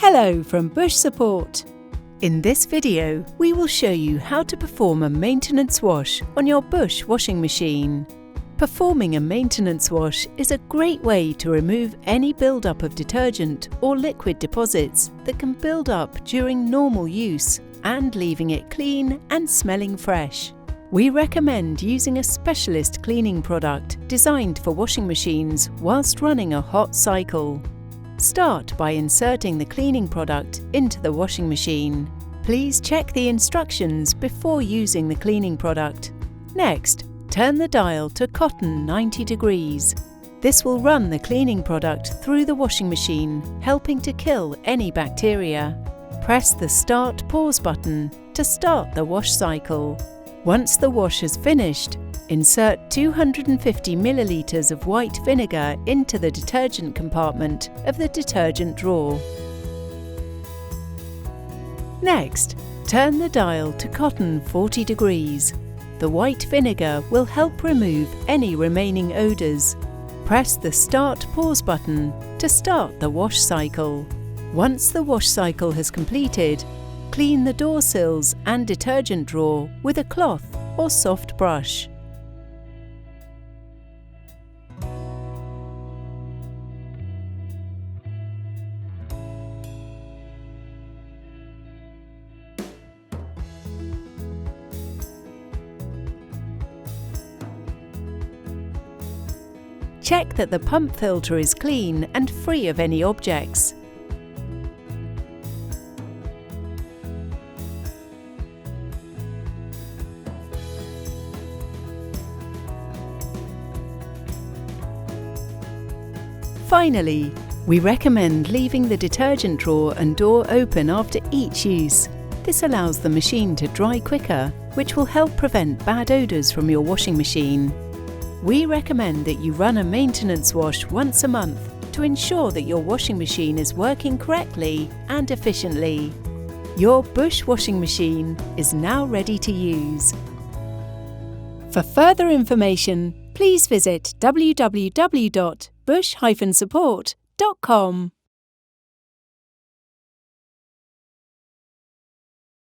Hello from Bush Support. In this video, we will show you how to perform a maintenance wash on your Bush washing machine. Performing a maintenance wash is a great way to remove any buildup of detergent or liquid deposits that can build up during normal use and leaving it clean and smelling fresh. We recommend using a specialist cleaning product designed for washing machines whilst running a hot cycle. Start by inserting the cleaning product into the washing machine. Please check the instructions before using the cleaning product. Next, turn the dial to cotton 90 degrees. This will run the cleaning product through the washing machine, helping to kill any bacteria. Press the Start/Pause button to start the wash cycle. Once the wash is finished, insert 250 milliliters of white vinegar into the detergent compartment of the detergent drawer. Next, turn the dial to cotton 40 degrees. The white vinegar will help remove any remaining odors. Press the Start/Pause button to start the wash cycle. Once the wash cycle has completed, clean the door sills and detergent drawer with a cloth or soft brush. Check that the pump filter is clean and free of any objects. Finally, we recommend leaving the detergent drawer and door open after each use. This allows the machine to dry quicker, which will help prevent bad odours from your washing machine. We recommend that you run a maintenance wash once a month to ensure that your washing machine is working correctly and efficiently. Your Bush washing machine is now ready to use. For further information, please visit www.bush-support.com.